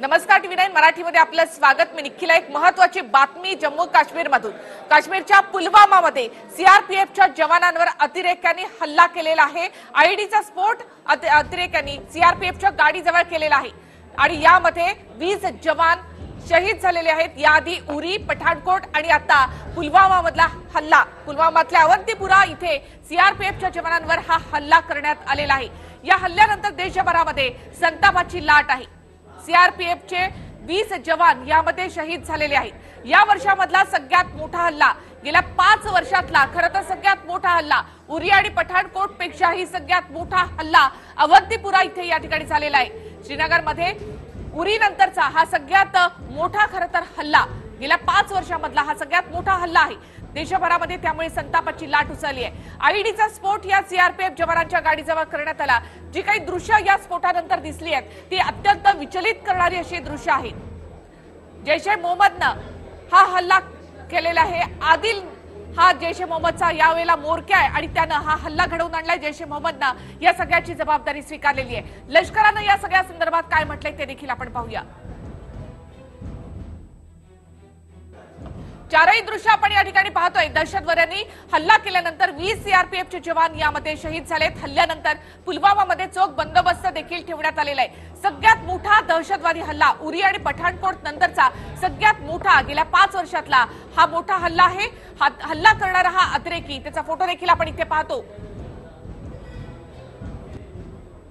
नमस्कार टीव्ही 9 मराठीमध्ये आपलं स्वागत। मी निखिला। एक महत्त्वाची बातमी जम्मू काश्मीर मधून। काश्मीरच्या पुलवामामध्ये सीआरपीएफच्या जवानांवर अतिरेक्यांनी हल्ला केलेला आहे। आयईडीचा स्फोट अतिरेक्यांनी सीआरपीएफच्या गाडीजवळ केलेला आहे आणि यामध्ये 20 जवान शहीद झालेले आहेत। याआधी उरी, पठाणकोट आणि आता पुलवामा मधला हल्ला, पुलवामातल्या अवंतीपुरा इथे सीआरपीएफच्या जवानांवर हा हल्ला करण्यात आलेला आहे। या हल्ल्यानंतर देशभरामध्ये संतापाची लाट आहे। सीआरपीएफचे 20 जवान यामध्ये शहीद झालेले आहेत। या वर्षामधला सगळ्यात मोठा हल्ला, गेल्या 5 वर्षातला खरं तर सगळ्यात मोठा हल्ला, उरी आणि पठाणकोट पेक्षाही सगळ्यात मोठा हल्ला अवंतीपुरा इथे या ठिकाणी झालेला आहे। श्रीनगरमध्ये उरी नंतरचा हा सगळ्यात मोठा खरं तर हल्ला, गेल्या 5 वर्षामधला हा सगळ्यात मोठा हल्ला आहे देशभरामध्ये। त्यामुळे संतापाची लाट उसळली आहे। आयईडीचा स्फोट या सीआरपीएफ जवानांच्या गाडीजवळ करण्यात आला। जी काही दृश्य या स्फोटानंतर दिसली आहेत ती अत्यंत विचलित करणारी अशी दृश्य आहेत। जैश ए मोहम्मदनं हा हल्ला केलेला आहे। आदिल हा जैश ए मोहम्मदचा यावेळेला म्होरक्या आहे आणि त्यानं हा हल्ला घडवून आणलाय। जैश ए मोहम्मदनं या सगळ्याची जबाबदारी स्वीकारलेली आहे। लष्करानं या सगळ्या संदर्भात काय म्हटलंय ते देखील आपण पाहूया। चारही दृश्य आपण या ठिकाणी पाहतोय। दहशतवाद्यांनी हल्ला केल्यानंतर 20 सीआरपीएफचे जवान यामध्ये शहीद झालेत। हल्ल्यानंतर पुलवामामध्ये चोख बंदोबस्त देखील ठेवण्यात आलेला आहे। सगळ्यात मोठा दहशतवादी हल्ला, उरी आणि पठाणकोट नंतरचा सगळ्यात मोठा, गेल्या 5 वर्षातला हा मोठा हल्ला आहे। हल्ला करणारा हा अतिरेकी, त्याचा फोटो देखील आपण इथे पाहतो।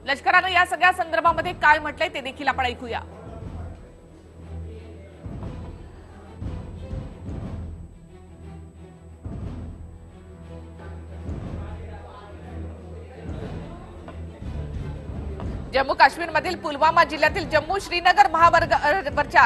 लष्करानं या सगळ्या संदर्भामध्ये काय म्हटलंय ते देखील आपण ऐकूया। जम्मू काश्मीरमधील पुलवामा जिल्ह्यातील जम्मू श्रीनगर महामार्गावरच्या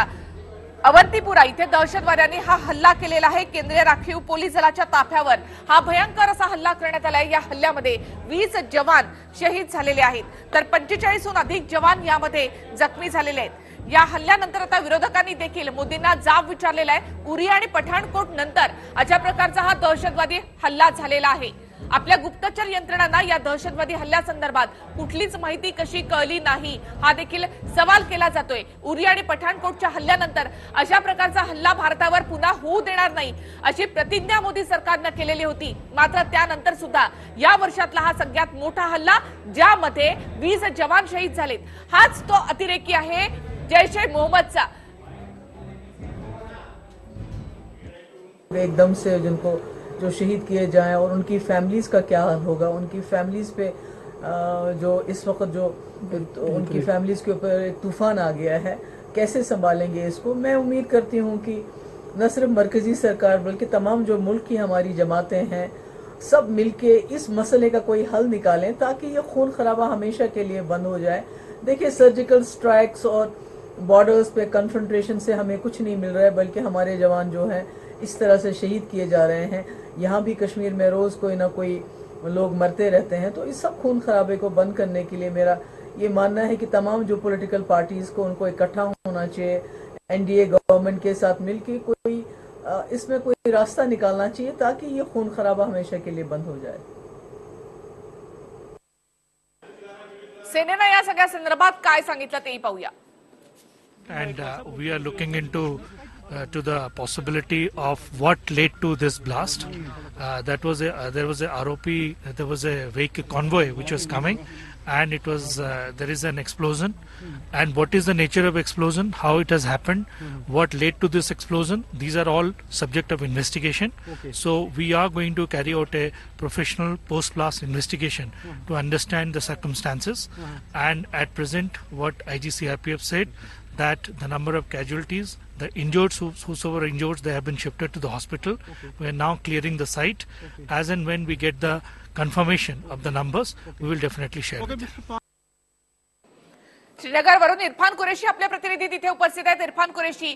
अवंतीपुरा इथे दहशतवाद्यांनी हा हल्ला केलेला आहे। केंद्रीय राखीव पोलीस दलाच्या ताफ्यावर हा भयंकर असा हल्ला करण्यात आला आहे। या हल्ल्यामध्ये 20 जवान शहीद झालेले आहेत तर 45हून अधिक जवान यामध्ये जखमी झालेले आहेत। या हल्ल्यानंतर आता विरोधकांनी देखील मोदींना जाब विचारलेला आहे। उरी आणि पठाणकोट नंतर अशा प्रकारचा हा दहशतवादी हल्ला झालेला आहे। आपल्या गुप्तचर यंत्रणांना या दहशतवादी हल्ल्यासंदर्भात कुठलीच माहिती कशी कळली नाही, हा देखील सवाल केला जातोय। उरी आणि पठाणकोटच्या हल्ल्यानंतर अशा प्रकारचा हल्ला भारतावर पुन्हा होऊ देणार नाही अशी प्रतिज्ञा मोदी सरकारनं केलेली होती। मात्र त्यानंतर सुद्धा या वर्षातला हा सगळ्यात मोठा हल्ला, ज्यामध्ये 20 जवान शहीद झालेत, हाच तो अतिरेकी आहे जैश ए मोहम्मदचा। एकदम से जिनको जो शहीद किए जाएं और उनकी फैमिलीज का क्या हाल होगा, उनकी फैमिलीज पे जो इस वक्त जो उनकी फैमिलीज के ऊपर एक तूफान आ गया है, कैसे संभालेंगे इसको। मैं उम्मीद करती हूँ कि न सिर्फ मरकजी सरकार बल्कि तमाम जो मुल्क की हमारी जमातें हैं, सब मिलके इस मसले का कोई हल निकालें ताकि ये खून खराबा हमेशा के लिए बंद हो जाए। देखिए, सर्जिकल स्ट्राइक्स और बॉर्डर्स पे कन्फ्रंटेशन से हमें कुछ नहीं मिल रहा है, बल्कि हमारे जवान जो हैं इस तरह से शहीद किए जा रहे हैं। यहाँ भी कश्मीर में रोज कोई ना कोई लोग मरते रहते हैं। तो इस सब खून खराबे को बंद करने के लिए मेरा ये मानना है कि तमाम जो पॉलिटिकल पार्टीज को उनको इकट्ठा होना चाहिए, एनडीए गवर्नमेंट के साथ मिलकर कोई इसमें कोई रास्ता निकालना चाहिए ताकि ये खून खराबा हमेशा के लिए बंद हो जाए। सेनेनं या सगळ्या संदर्भात काय सांगितलं तेही पाहूया। And we are looking into to the possibility of what led to this blast. There was a ROP, there was a vehicle convoy which was coming, and it was there is an explosion. And what is the nature of explosion? How it has happened? What led to this explosion? These are all subject of investigation. So we are going to carry out a professional post-blast investigation to understand the circumstances. And at present, what IGCRPF said, that the number of casualties, the injured, whosoever injured, they have been shifted to the hospital. We are now clearing the site. As and when we get the confirmation of the numbers, we will definitely share with you. Srinagar वरून इरफान कुरैशी अपने प्रतिनिधि तिथे उपस्थित हैं। इरफान कुरैशी,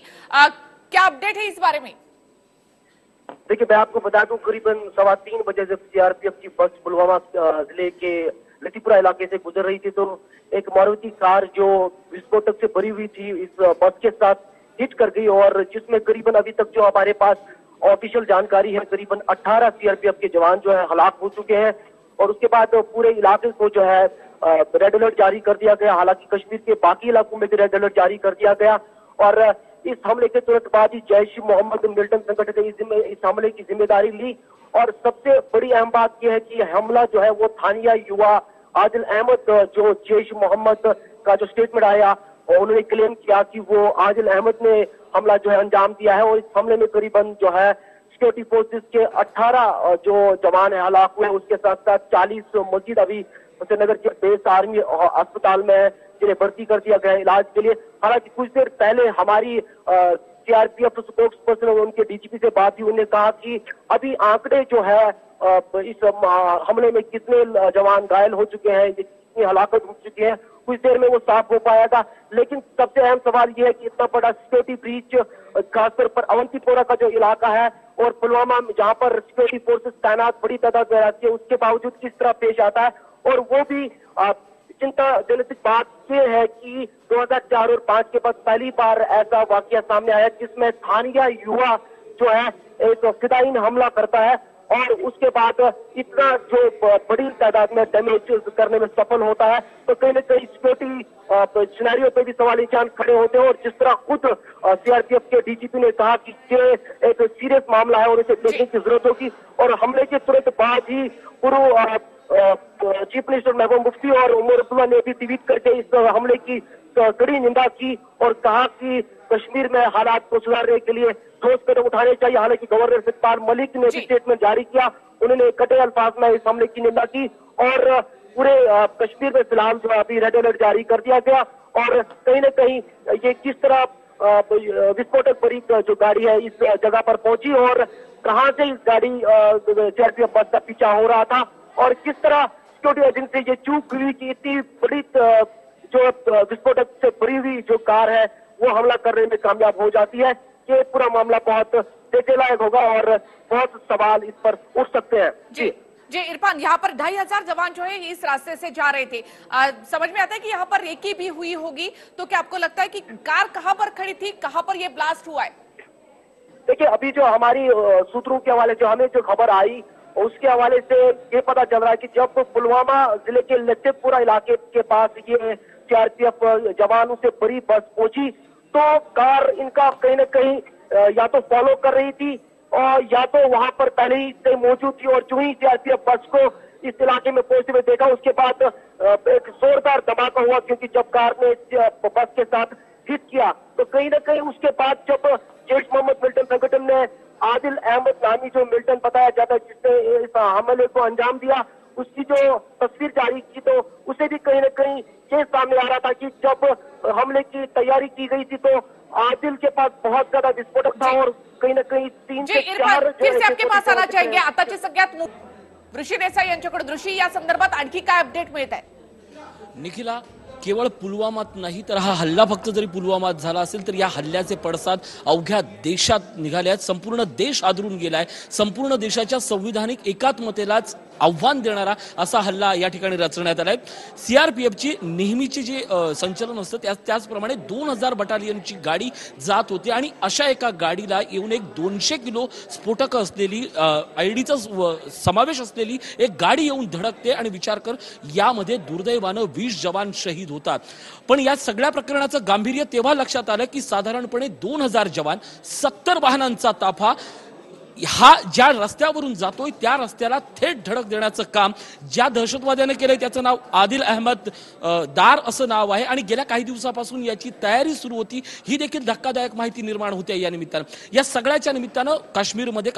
क्या update है इस बारे में? देखिए, मैं आपको बता दूं, करीबन 3:15 बजे जब सीआरपीएफ की बस पुलवामा जिले के लतीपुरा इलाके से गुजर रही थी तो एक मारुति कार जो विस्फोटक से भरी हुई थी इस बस के साथ हिट कर गई, और जिसमें करीबन अभी तक जो हमारे पास ऑफिशियल जानकारी है, करीबन 18 सीआरपीएफ के जवान जो है हलाक हो चुके हैं। और उसके बाद पूरे इलाके को जो है रेड अलर्ट जारी कर दिया गया। हालांकि कश्मीर के बाकी इलाकों में भी रेड अलर्ट जारी कर दिया गया और इस हमले के तुरंत बाद ही जैश ए मोहम्मद मिलिटेंट संगठन ने इस हमले की जिम्मेदारी ली। और सबसे बड़ी अहम बात यह है कि हमला जो है वो स्थानीय युवा आदिल अहमद, जो जैश ए मोहम्मद का जो स्टेटमेंट आया, उन्होंने क्लेम किया कि वो आदिल अहमद ने हमला जो है अंजाम दिया है। और इस हमले में करीबन जो है सिक्योरिटी फोर्सेस के 18 जो जवान है हलाक हुए, उसके साथ साथ 40 मजीद अभी श्रीनगर के बेस आर्मी अस्पताल में जिन्हें भर्ती कर दिया गया है इलाज के लिए। हालांकि कुछ देर पहले हमारी सीआरपीएफ स्पोक्स पर्सन और उनके डीजीपी से बात हुई, उन्होंने कहा कि अभी आंकड़े जो है इस हमले में कितने जवान घायल हो चुके हैं, कितनी हलाकत हो चुकी है, कुछ देर में वो साफ हो पाएगा। लेकिन सबसे अहम सवाल यह है कि इतना बड़ा सिक्योरिटी ब्रीच खासतौर पर अवंतीपोरा का जो इलाका है और पुलवामा में जहां पर सिक्योरिटी फोर्सेस तैनात बड़ी तादाद में रहती है, उसके बावजूद किस तरह पेश आता है। और वो भी चिंताजनक बात यह है कि 2004 और 5 के बाद पहली बार ऐसा वाकया सामने आया जिसमें स्थानीय युवा जो है एक फिदायीन हमला करता है और उसके बाद इतना जो बड़ी तादाद में डैमेज करने में सफल होता है। तो कहीं न कहीं सिक्योरिटी सिनेरियो पे भी सवाल निशान खड़े होते हैं। और जिस तरह खुद सीआरपीएफ के डीजीपी ने कहा कि ये एक सीरियस मामला है और इसे देखने की जरूरत होगी। और हमले के तुरंत बाद ही पूर्व चीफ मिनिस्टर महबूब मुफ्ती और उमर अब्दुल्ला ने भी ट्वीट करके इस हमले की कड़ी निंदा की और कहा कि कश्मीर में हालात को सुधारने के लिए ठोस कदम उठाने चाहिए। हालांकि गवर्नर सत्यपाल मलिक ने भी स्टेटमेंट जारी किया, उन्होंने कड़े अल्फाज में इस हमले की निंदा की और पूरे कश्मीर में फिलहाल जो अभी रेड अलर्ट जारी कर दिया गया। और कहीं न कहीं ये किस तरह विस्फोटक भरी जो गाड़ी है इस जगह पर पहुंची और कहां से इस गाड़ी सीआरपीएफ बस का पीछा हो रहा था और किस तरह सिक्योरिटी एजेंसी ये चूक हुई कि इतनी बड़ी जो विस्फोटक से भरी हुई जो कार है वो हमला करने में कामयाब हो जाती है। ये पूरा मामला बहुत देखे लायक होगा और बहुत सवाल इस पर उठ सकते हैं। जी इरफान, यहाँ पर 2500 जवान जो है इस रास्ते से जा रहे थे। समझ में आता है कि यहाँ पर रेकी भी हुई होगी, तो क्या आपको लगता है कि कार कहाँ पर खड़ी थी, कहाँ पर ये ब्लास्ट हुआ है? देखिए, अभी जो हमारी सूत्रों के हवाले जो हमें जो खबर आई उसके हवाले से ये पता चल रहा है कि जब पुलवामा जिले के लतीफपुरा इलाके के पास ये सीआरपीएफ जवानों से भरी बस पहुंची तो कार इनका कहीं न कहीं या तो फॉलो कर रही थी और या तो वहां पर पहले ही से मौजूद थी। और जो ही सीआरपीएफ बस को इस इलाके में पहुंचते हुए देखा उसके बाद एक जोरदार धमाका हुआ, क्योंकि जब कार ने बस के साथ हिट किया तो कहीं न कहीं उसके बाद जब जैश मोहम्मद मिलिटेंट संगठन ने आदिल अहमद नामी जो मिलिटेंट बताया जाता है जिसने इस हमले को अंजाम दिया, उसकी जो तस्वीर जारी की तो उसे भी कहीं न कहीं ये सामने आ रहा था कि जब हमले की तैयारी की गई थी तो आदिल के पास बहुत ज्यादा विस्फोटक था और कहीं न कहीं 3 से 4 फिर से आपके पास आना चाहेंगे आताचे सगळ्यात ऋषी देसाई यांच्याकडे। ऋषी, या संदर्भात आणखी काय अपडेट मिळत आहे? निखिला, केवळ पुलवामात नाही तर हा हल्ला फक्त जरी पुलवामात झाला असेल तर या हल्ल्याचे पडसाद अवघ्या देशात निघाले आहेत। संपूर्ण देश आदरून गेलाय। संपूर्ण देशाच्या संविधानिक एकात्मतेलाच आव्हान देणारा असा हल्ला या ठिकाणी रचण्यात आलाय। सीआरपीएफची नेहमीची जी संचलन असतं त्याचप्रमाणे 2000 बटालियनची गाडी जात होती आणि अशा एका गाडीला येऊन एक 200 किलो स्फोटक असलेली आयडीचा समावेश असलेली एक गाडी येऊन धडकते आणि विचार कर यामध्ये दुर्दैवानं 20 जवान शहीद होतात। पण या सगळ्या प्रकरणाचं गांभीर्य तेव्हा लक्षात आलं की साधारणपणे 2000 जवान 70 वाहनांचा ताफा हा ज्या रस्त्यावरून जातोय त्या रस्त्याला थेट धडक देण्याचं काम ज्या दहशतवाद्याने केलंय त्याचं नाव आदिल अहमद दार असं नाव आहे आणि गेल्या काही दिवसापासून याची तयारी सुरू होती। ही देखील धक्कादायक माहिती निर्माण होते या निमित्तानं। या सगळ्याच्या निमित्तानं काश्मीरमध्ये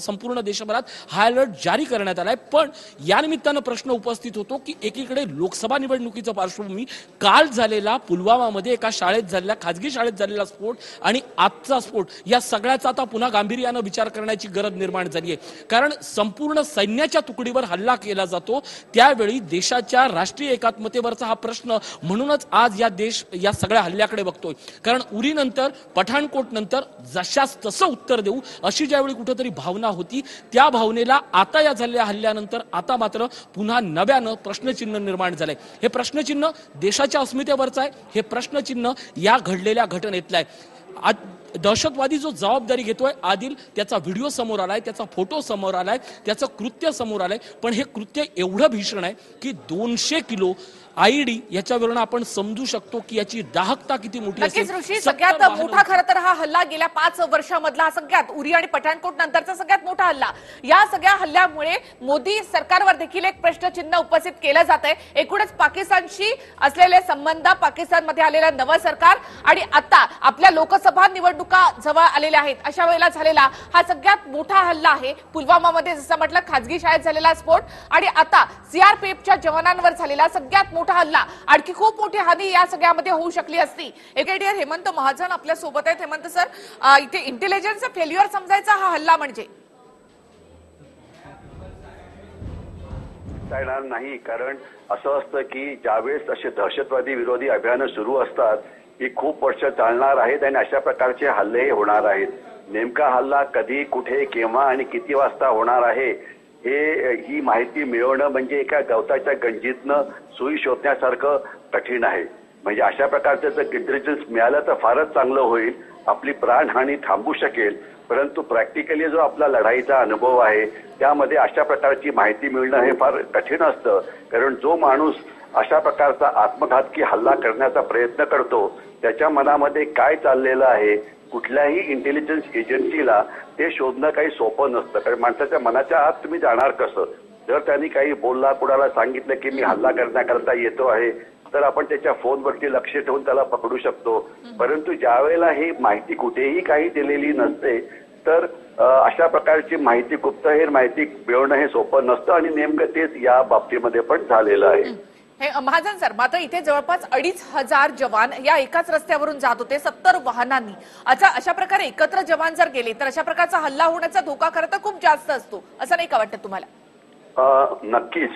संपूर्ण देशभरात हाय अलर्ट जारी करण्यात आलाय। पण या निमित्तानं प्रश्न उपस्थित होतो की एकीकडे लोकसभा निवडणुकीचं पार्श्वभूमी, काल झालेला पुलवामामध्ये एका शाळेत झालेला खाजगी शाळेत झालेला स्फोट आणि आजचा स्फोट, या सगळ्याचा आता पुन्हा गांभीर्यानं विचार करण्याची गरज निर्माण झाली आहे। कारण संपूर्ण सैन्याच्या तुकडीवर हल्ला केला जातो त्यावेळी देशाच्या राष्ट्रीय एकात्मतेवरचा हा प्रश्न म्हणूनच आज या सगळ्या हल्ल्याकडे बघतोय। कारण उरी नंतर पठाणकोट नंतर जशास तसं उत्तर देऊ अशी ज्यावेळी कुठेतरी भावना होती त्या भावनेला आता या झालेल्या हल्ल्यानंतर आता मात्र पुन्हा नव्यानं प्रश्नचिन्ह निर्माण झालंय। हे प्रश्नचिन्ह देशाच्या अस्मितेवरचं आहे, हे प्रश्नचिन्ह या घडलेल्या घटनेतलं आहे। दहशतवादी जो जबाबदारी घेतोय आदिल, त्याचा व्हिडिओ समोर आलाय, त्याचा फोटो समोर आलाय, त्याचं कृत्य समोर आलंय, पण हे कृत्य एवढं भीषण आहे की 200 किलो आयडी याच्यावरून आपण समजू शकतो की याची दाहकता किती मोठी नक्कीच ऋषी, सगळ्यात मोठा खरं तर हा हल्ला गेल्या 5 वर्षामधला सगळ्यात उरी आणि पठाणकोट नंतरचा सगळ्यात मोठा हल्ला. या सगळ्या हल्ल्यामुळे मोदी सरकारवर देखील एक प्रश्नचिन्ह उपस्थित केलं जात आहे. एकूणच पाकिस्तानशी असलेले संबंध, पाकिस्तानमध्ये आलेलं नवं सरकार आणि आता आपल्या लोकसभा निवडणुका जवळ आलेल्या आहेत अशा वेळेला झालेला हा सगळ्यात मोठा हल्ला आहे. पुलवामामध्ये जसं म्हटलं खाजगी शाळेत झालेला स्फोट आणि आता सीआरपीएफच्या जवानांवर झालेला सगळ्यात मोठा हल्ला. आणखी खूप मोठी हानी या सगळ्यामध्ये होऊ शकली असती. ब्रिगेडियर हेमंत महाजन आपल्या सोबत आहेत. हेमंत सर, इथे इंटेलिजन्स फेल्युअर समजायचा हा हल्ला म्हणजे येणार नाही, कारण असं असतं की ज्यावेळेस असे दहशतवादी विरोधी अभियान सुरू असतात ही खूप वर्ष चालणार आहेत आणि अशा प्रकारचे हल्ले होणार आहेत. नेमका हल्ला कधी, कुठे, केव्हा आणि किती वाजता होणार आहे ही माहिती मिळवणं म्हणजे एका गवताच्या गंजीतनं सुई शोधण्यासारखं कठीण आहे. म्हणजे अशा प्रकारचं जर इंटेलिजन्स मिळालं तर फारच चांगलं होईल, आपली प्राणहानी थांबू शकेल. परंतु प्रॅक्टिकली जो आपला लढाईचा अनुभव आहे त्यामध्ये अशा प्रकारची माहिती मिळणं हे फार कठीण असतं. कारण जो माणूस अशा प्रकारचा आत्मघातकी हल्ला करण्याचा प्रयत्न करतो त्याच्या मनामध्ये काय चाललेलं आहे, कुठल्याही इंटेलिजन्स एजन्सीला ते शोधणं काही सोपं नसतं. कारण माणसाच्या मनाच्या आत तुम्ही जाणार कसं? जर त्यांनी काही बोलला, कुणाला सांगितलं की मी हल्ला करण्याकरता येतो आहे, तर आपण त्याच्या फोनवरती लक्ष ठेवून त्याला पकडू शकतो. परंतु ज्या वेळेला ही माहिती कुठेही काही दिलेली नसते तर अशा प्रकारची माहिती, गुप्तहेर माहिती मिळवणं हे सोपं नसतं आणि नेमकं तेच या बाबतीमध्ये पण झालेलं आहे. हे महाजन सर, मात्र इथे जवळपास 2,500 जवान या एकाच रस्त्यावरून जात होते 70 वाहनांनी. अशा प्रकारे एकत्र जवान जर गेले तर अशा प्रकारचा हल्ला होण्याचा धोका खरं तर खूप जास्त असतो, असं नाही का वाटतं तुम्हाला? नक्कीच.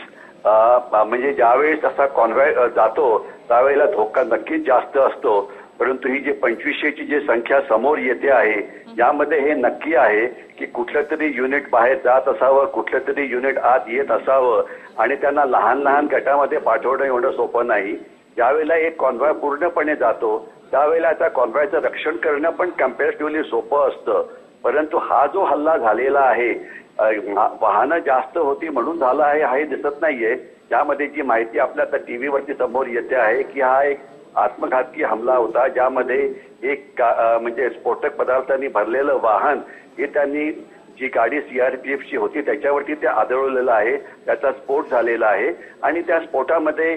म्हणजे ज्यावेळेस असा कॉन्व्हॉय जातो त्यावेळेला धोका नक्कीच जास्त असतो. परंतु ही जी 2500ची जी संख्या समोर येते आहे यामध्ये हे नक्की आहे की कुठलं तरी युनिट बाहेर जात असावं, कुठलं तरी युनिट आत येत असावं आणि त्यांना लहान लहान गटामध्ये पाठवणं एवढं सोपं नाही. ज्यावेळेला एक कॉन्व्हॉय पूर्णपणे जातो त्यावेळेला त्या कॉन्व्हॉयचं रक्षण करणं पण कम्पॅरेटिव्हली सोपं असतं. परंतु हा जो हल्ला झालेला आहे वाहनं जास्त होती म्हणून झाला आहे हे दिसत नाहीये. यामध्ये जी माहिती आपल्या आता टीव्हीवरती समोर येते आहे की हा एक आत्मघातकी हमला होता, ज्यामध्ये एक म्हणजे स्फोटक पदार्थांनी भरलेलं वाहन हे त्यांनी जी गाडी सीआरपीएफची होती त्याच्यावरती ते आदळवलेलं आहे, त्याचा स्फोट झालेला आहे आणि त्या स्फोटामध्ये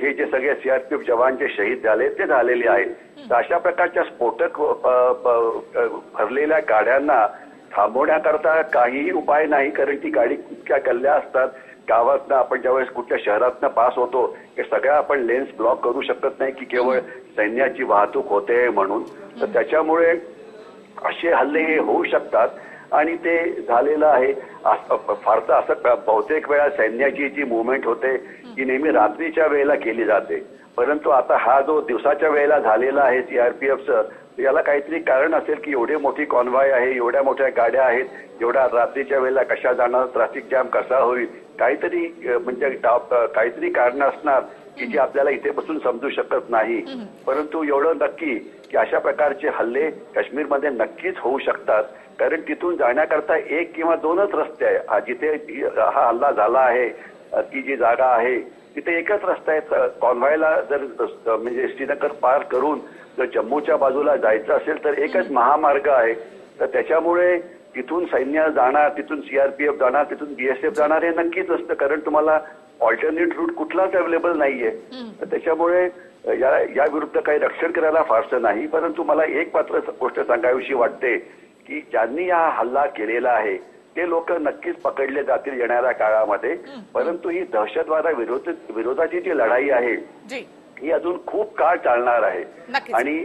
हे जे सगळे सीआरपीएफ जवान जे शहीद झाले ते झालेले आहेत. तर अशा प्रकारच्या स्फोटक भरलेल्या गाड्यांना थांबवण्याकरता काहीही उपाय नाही, कारण ती गाडी इतक्या गल्ल्या असतात. गावातनं आपण ज्यावेळेस कुठल्या शहरातनं पास होतो हे सगळ्या आपण लेन्स ब्लॉक करू शकत नाही की केवळ सैन्याची वाहतूक होते म्हणून. तर त्याच्यामुळे असे हल्ले हे होऊ शकतात आणि ते झालेलं आहे. फारसं असं बहुतेक वेळा सैन्याची जी मुवमेंट होते ती नेहमी रात्रीच्या वेळेला केली जाते. परंतु आता हा जो दिवसाच्या वेळेला झालेला आहे सीआरपीएफचं, याला काहीतरी कारण असेल की एवढी मोठी कॉन्व्हॉय आहे, एवढ्या मोठ्या गाड्या आहेत, एवढ्या रात्रीच्या वेळेला कशा जाणार, ट्रॅफिक जॅम कसा होईल, काहीतरी म्हणजे काहीतरी कारण असणार की जी आपल्याला इथे बसून समजू शकत नाही. परंतु एवढं नक्की की अशा प्रकारचे हल्ले काश्मीरमध्ये नक्कीच होऊ शकतात. कारण तिथून जाण्याकरता 1 किंवा 2च रस्ते आहे. जिथे हा हल्ला झाला आहे ती जी जागा आहे तिथे एकच रस्ता आहे. कॉन्व्हॉयला जर म्हणजे श्रीनगर पार करून जर जम्मूच्या बाजूला जायचं असेल तर एकच महामार्ग आहे. तर त्याच्यामुळे तिथून सैन्य जाणार, तिथून सीआरपीएफ जाणार, तिथून बीएसएफ जाणार हे नक्कीच असतं, कारण तुम्हाला ऑल्टरनेट रूट कुठलाच अवेलेबल नाहीये. तर त्याच्यामुळे या विरुद्ध काही रक्षण करायला फारसं नाही. परंतु मला एक मात्र गोष्ट सांगावीशी वाटते की ज्यांनी हा हल्ला केलेला आहे ते लोक नक्कीच पकडले जातील येणाऱ्या काळामध्ये. परंतु ही दहशतवादा विरोधाची जी लढाई आहे ही अजून खूप काळ चालणार आहे आणि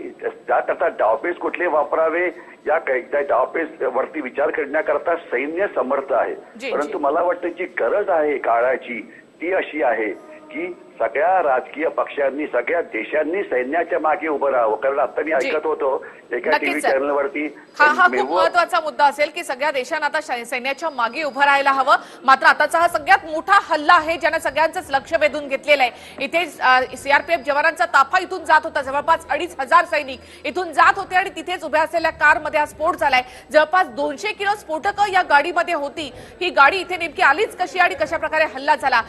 त्याकरता डावपेच कुठले वापरावे या डावपेच वरती विचार करण्याकरता सैन्य समर्थ आहे. परंतु मला वाटतं जी गरज आहे काळाची ती अशी आहे की सगळ्या राजकीय पक्षांनी सगळ्या देशांनी सैन्याच्या मागे उभं राहावं. कारण आता मी ऐकत होतो एका नक्कीच टीव्ही सर. चॅनलवरती हा खूप महत्वाचा मुद्दा असेल की सगळ्या देशांना आता सैन्याच्या मागे उभं राहायला हवं. मात्र आताचा हा सगळ्यात मोठा हल्ला आहे ज्याने सगळ्यांचंच लक्ष वेधून घेतलेलं आहे. इथे सीआरपीएफ जवानांचा ताफा इथून जात होता. जवळपास 2,500 सैनिक इथून जात होते आणि तिथेच उभ्या असलेल्या कारमध्ये हा स्फोट झालाय. जवळपास 200 किलो स्फोटकं या गाडीमध्ये होती. ही गाडी इथे नेमकी आलीच कशी आणि कशा प्रकारे हल्ला झाला